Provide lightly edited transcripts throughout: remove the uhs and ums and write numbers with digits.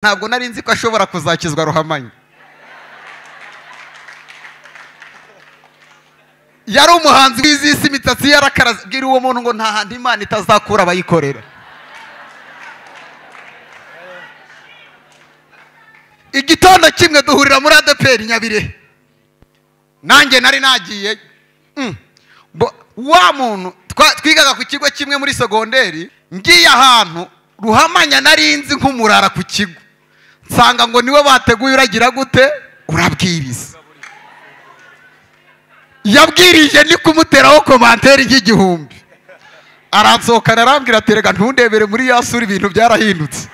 ntabwo nari nzi ko ashobora kuzakizwa ruhamanya. Yari umuhanzi w'izisi, imitsi yarakaraze. Bwira uwo muntu ngo nta handi Imana itazakura abayikorera. Igitondo kimwe duhurira muri ADPR Nyabire, nanjye nari nagiye wa muntu twigaga ku kigo kimwe muri segonderi. Ngiye ahantu ruhamanya nari nzi nk'umurara ku kigo, nsanga ngo niwe bateguye uragira gute urabwiriza. Yabwirije ni kumuteraho komanteri y'igihumbi. Aransohokana arambwira ati rega ntundebere muri yasuri ibintu byarahindutse.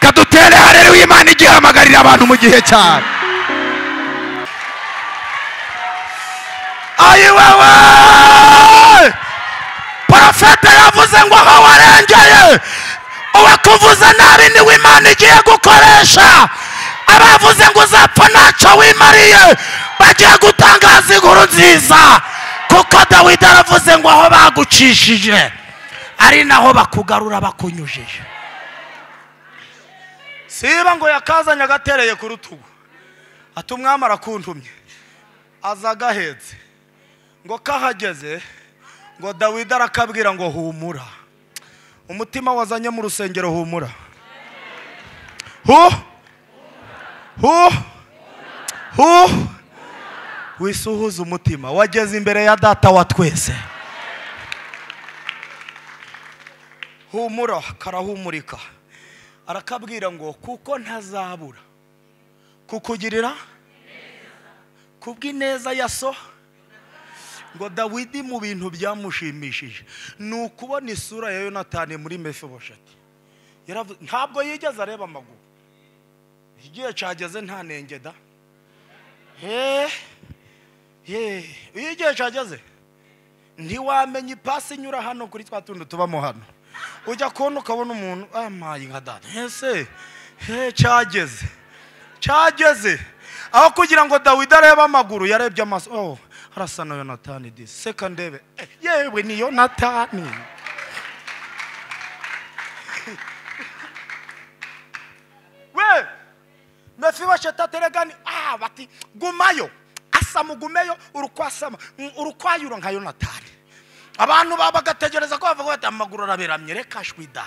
Kadutere haleluya, Imana igihamagarira abantu mu gihe cyane. Ayiwewe Profeta yavuze ngo aho warengeye uwakuvuze nabi niwe Imana igiye gukoresha. Abavuze ngo uzapfa ntacyo wimariye bagiye gutangaza inkuru nziza, kuko Dawidi aravuze ngo aho bagucishije ari naho bakugarura bakunyujije. Siba ngo yakazanye agatereye ku rutugu ati umwami arakuntumye, aza agahetse ngo kahageze ngo Dawidi arakabwira ngo humura, umutima wazanye mu rusengero humura. Wisuhuza umutima, wageze imbere ya data wa twese. Humura, karahumurika. Arakabwira ngo kuko ntazabura kukugirira kubw'ineza ya so. Ngo Dawidi mu bintu byamushimishije ni ukubona isura ya Yonatani muri Mefibosheti. Ntabwo yigeze areba amaguru, igihe cyageze nta nenge da. Igihe cyageze ntiwamenya ipasi inyura hano kuri twa tuntu tubamo hano, ujya kubona ukabona umuntu amaye nka dada. Ese cyageze aho kugira ngo Dawidi arebe amaguru yarebye amaso. Oh, harasa na Yonatani disi seka ndebe, yewe ni Yonatani. We Mefibosheti ateregani bati gumayo, asamugumeyo urukwasama urukwayuro nka Yonatani. Abantu babagategereza ko bavuga bati amaguru araberamye reka shwida.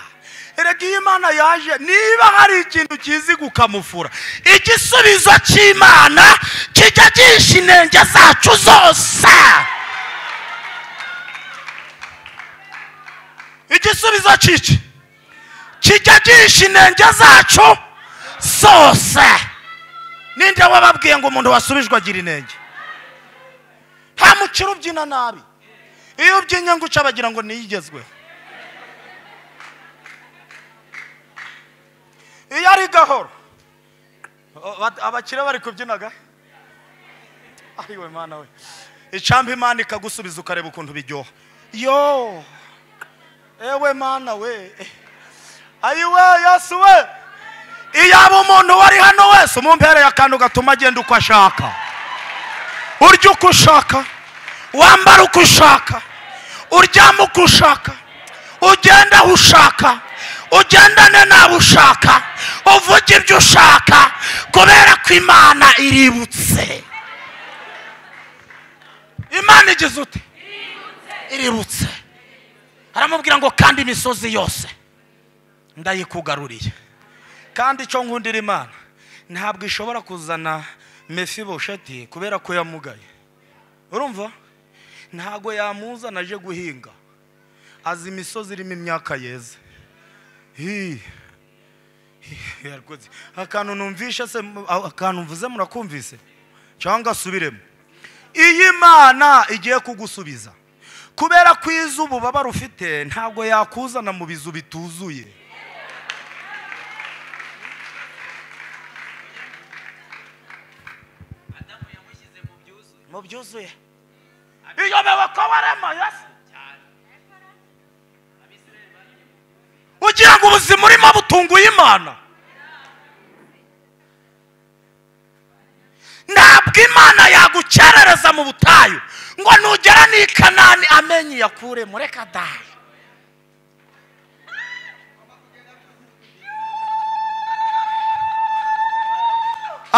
Erega Imana yaje niba hari ikintu kizi gukamufura, igisubizo cy'Imana kijya gisha inenge zacu zose. Igisubizo cyici kijya gisha inenge zacu zose. Ninde wababwiye ngo umuntu wasubijwe agira inenge? Nta muciro ubyina nabi, iyo ubyinnye ngo uca bagira ngo niyigezwe. Iyo ari gahoro abakire bari kubyinaga. Ayiwe Mana we, icamba Imana ikagusubiza ukareba ukuntu bijyoha. Yo ewe Mana we, ayiwe Yesu we, iyaba umuntu wari hano wese umumpereye akantu gatuma agenda uko ashaka, urya uko ushaka, wambara uko ushaka, uryama uko ushaka, ugenda aho ushaka, ugendane n'abo ushaka, uvuge ibyo ushaka, kubera ko Imana iributse. Imana igize ute? Iributse. Aramubwira ngo kandi imisozi yose ndayikugaruriye. Kandi icyo nkundira Imana ntabwo ishobora kuzana Mefibosheti kubera ko yamugaye. Urumva? Ntabwo yamuzana aje guhinga, azi imisozi irimo imyaka yeze. Akantu numvishe se, akantu mvuze murakumvise cyangwa asubiremo. Iyi Imana igiye kugusubiza kubera ko izuba baba rufite ntabwo yakuzana mu bizu bituzuye. Adamu yamushyize mu byuzuye. Iyo bewe ko warema Yesu ugira ngo ubuzima urimo butunguye Imana. Ntabwo Imana yagukerereza mu butayu ngo nugera ni Kanani amenye yakure mureka da.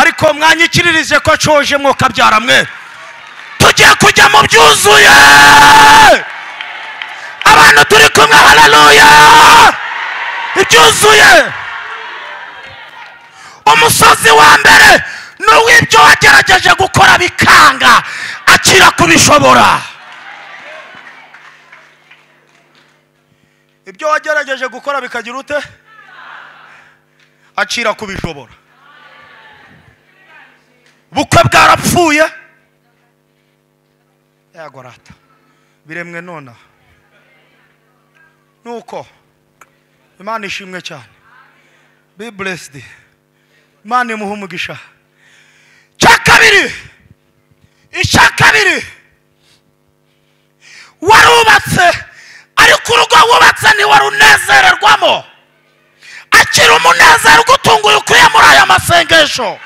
ariko mwanyikirije ko coje mwuka byara mwe tugiye kujya mu byuzuye abantu turi kumwe haleluya ibyuzuye umusozi wa mbere n'uw'ibyo wagerageje gukora bikanga akira kubishobora ibyo wagerageje gukora bikagira ute akira kubishobora bukwe bwarapfuye yego rata biremwe nona nuko Imana ishimwe cyane be blessed Imana imuhe umugisha icyakabiri warubatse ariko urugo wubatse ni warunezererwamo akira umunezero ugutunguye ukuye muri aya masengesho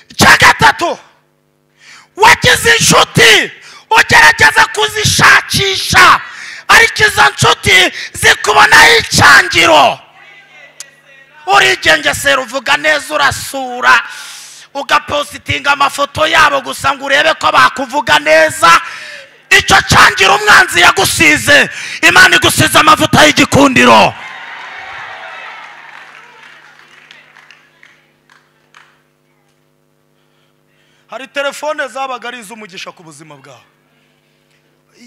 icyagatatu wagize inshuti ugerageza kuzishakisha ariko izo nshuti zikubonaho icyangiro urigengesera uvuga neza urasura ugapositinga amafoto yabo gusa ngo urebe ko bakuvuga neza icyo cyangiro umwanzi yagusize Imana igusize amavuta y'igikundiro hari telefone zabaga ari iz'umugisha ku buzima bwawe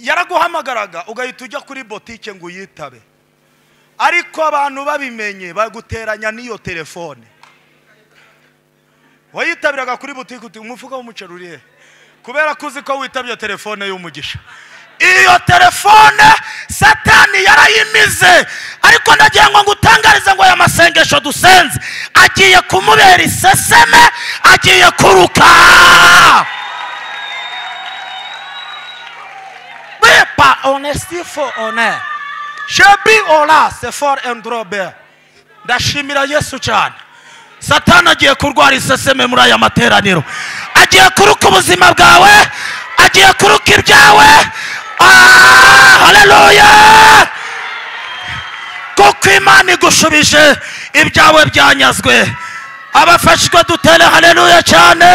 yaraguhamagaraga ugahita ujya kuri botike ngo uyitabe ariko abantu babimenye baguteranya n'iyo telefone wayitabiraga kuri botike uti umufuka w'umuceri uri he kubera kuzi ko witabye telefone y'umugisha iyo telefone satani yarayimize ariko ndagira ngo ngutangarize ngo aya masengesho dusenze agiye kumubera iseseme agiye kuruka bepa honesty for honor shebi ola c'est for endrobe ndashimira Yesu cyane satani agiye kurwara iseseme muri aya materaniro agiye kuruka ubuzima bwawe agiye kuruka ibyawe haleluya kuko Imana igushubije ibyawe byanyazwe abafashwe dutere haleluya cyane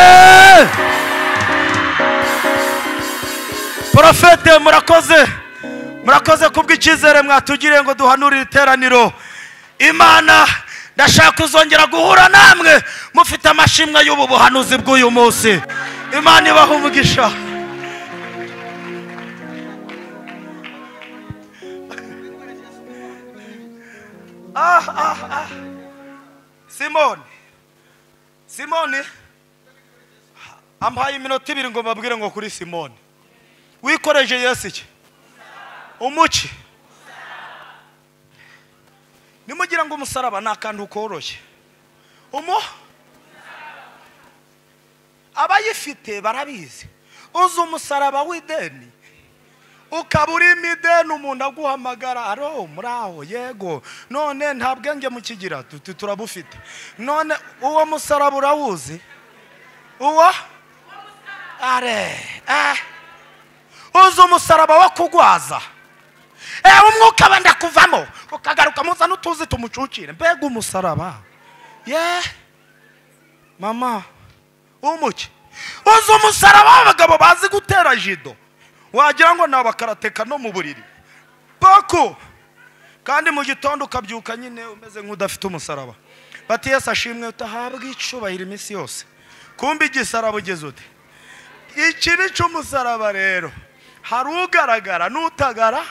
Profete murakoze kubw'icyizere mwatugiriye ngo duhanurire iteraniro Imana ndashaka kuzongera guhura namwe mufite amashimwe y'ubu buhanuzi bw'uyu munsi Imana ibaha umugisha Simoni ampaye iminota 2 ngo mbabwire ngo kuri Simoni wikoreje Yesu iki umuki nimugira ngo umusaraba nakantu koroshye abayifite barabizi uzu umusaraba w'ideni ukabura imideni umuntu aguhamagara aro muraho yego none nta bwenge mukigira turabufite none uwo musaraba urawuzi uwo uzu umusaraba wo kugwaza umwuka benda kuvamo ukagaruka muza n'utuzi tumucucire mbega umusaraba mama umuki uzu umusaraba w'abagabo bazi gutera jido wagira ngo nabakarateka no mu buriri pako kandi mu gitondo ukabyuka nyine umeze nk'udafite umusaraba bati Yesu ashimwe utahabwa icubahiro iminsi yose kumbi igisaraba ugeze ute ikibi cy'umusaraba rero hari ugaragara n'utagara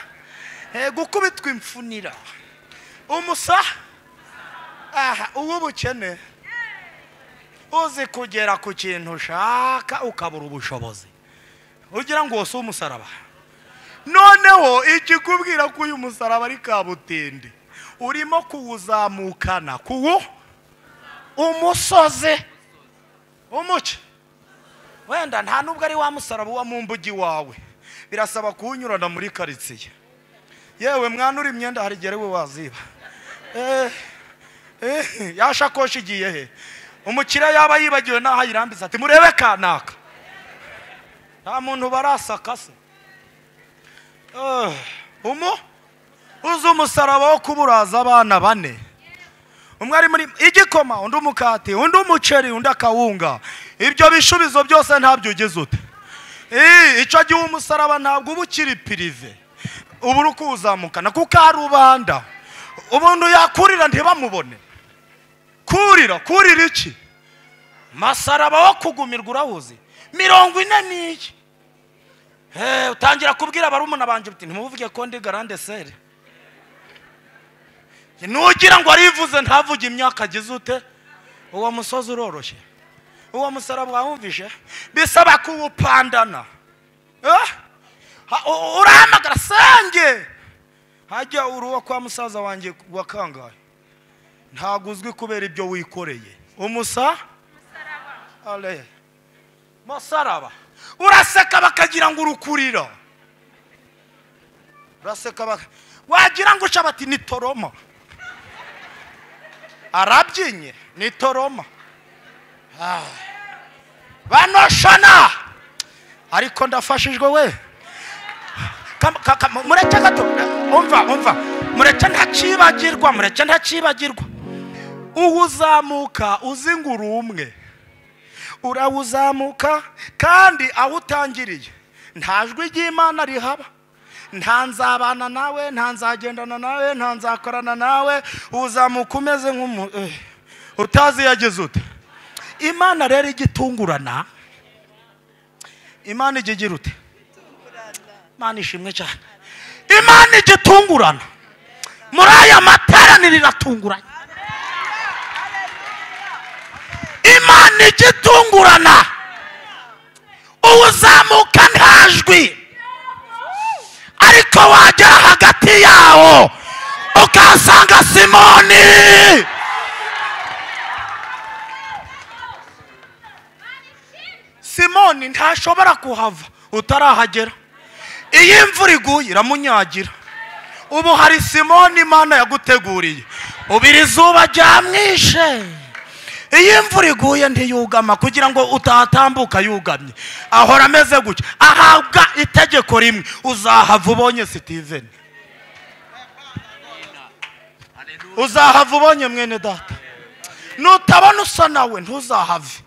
gukubitwa imfunira uw'ubukene uzi kugera ku kintu ushaka ukabura ubushobozi ugira ngo wose umusaraba noneho ikikubwira ko uyu musaraba ari kabutende urimo kuwuzamukana umusozi umuki wenda nta nubwo ari wa musaraba wa mu mbugi wawe birasaba kuwunyurana muri karitsiye yewe mwana uri imyenda hari igihe we waziba yashakoshi igiye he umukire yaba yibagiwe n'aho ayirambiza ati murebe kanaka nta muntu barasaka se uzu umusaraba wo kuburaza abana 4 umwe ari muri igikoma, undi umukati, undi umuceri, undi akawunga. Ibyo bishubizo byose ntabyo ugeze ute. Icyo gihe umusaraba ntabwo uba ukiri pirive, ubu uri kuwuzamukana kuko ari rubanda. Ubundi yakurira ntibamubone. Kurira iki? Masaraba wo kugumirwa urawuzi 40 n'iki. Utangira kubwira barumuna banje uti ntimuvuge ko ndi grande sere. Nugira ngo arivuze ntavuge imyaka agize ute. Uwo musozi uroroshye, uwo musaraba wawumvishe bisaba kuwupandana. Urahamagara senge hajya uruwa kwa musaza wanjye wakangaye, ntabwo uzwi kubera ibyo wikoreye. Ale musaraba uraseka bakagira ngo urukurira, uraseka wagira ngo ucabati ni toroma, arabyinye ni toroma. Banoshana ariko ndafashijwe we. Mureke gato, umva mureke ntacibagirwa. Uwuzamuka uzingura umwe, urawuzamuka kandi aho utangiriye nta jwi ry'Imana rihaba. Nta nzabana nawe, nta nzagendana nawe, nta nzakorana nawe. Uzamuka umeze utazi yageze ute. Imana rero igitungurana, Imana igigira ute. Imana ishimwe cyane. Imana igitungurana muri aya materaniro iratunguranye. Imana igitungurana uzamuka nta jwi, ariko wagera hagati yawo ukasanga Simoni. Simoni ntashobora kuhava utarahagera. Iyi imvura iguye iramunyagira. Ubu hari Simoni Imana yaguteguriye. Ubira izuba ryamwishe, iyi imvura iguye ntiyugama kugira ngo utatambuka yugamye, ahora ameze gutya. Ahabwa itegeko rimwe, uzahava ubonye Steven, uzahava ubonye mwene data. Nutabona usa nawe ntuzahave.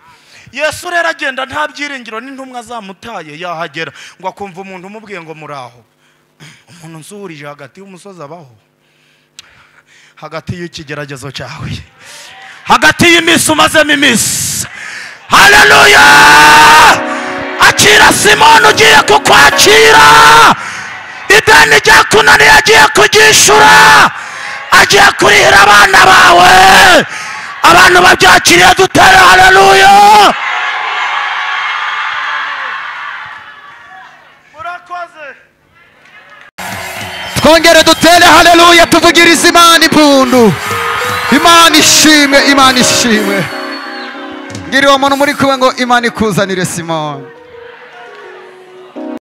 Yesu rero agenda nta byiringiro n'intumwa zamutaye, yahagera ngo akumva umuntu umubwiye ngo muraho. Umuntu nsuhurije hagati y'umusozi abaho, hagati y'ikigeragezo cyawe, hagati y'imisi umazemo imisi. Haleluya! Akira Simoni ugiye kukwakira. Ideni ryakunaniye agiye kugishura, agiye kurihira abana bawe. Abantu babyakiriye dutere haleluya. Murakoze. Twongere dutere haleluya, tuvugirize Imana impundu. Imana ishimwe, Imana ishimwe. Ngiri uwo muntu muri kuba ngo Imana ikuzanire Simoni.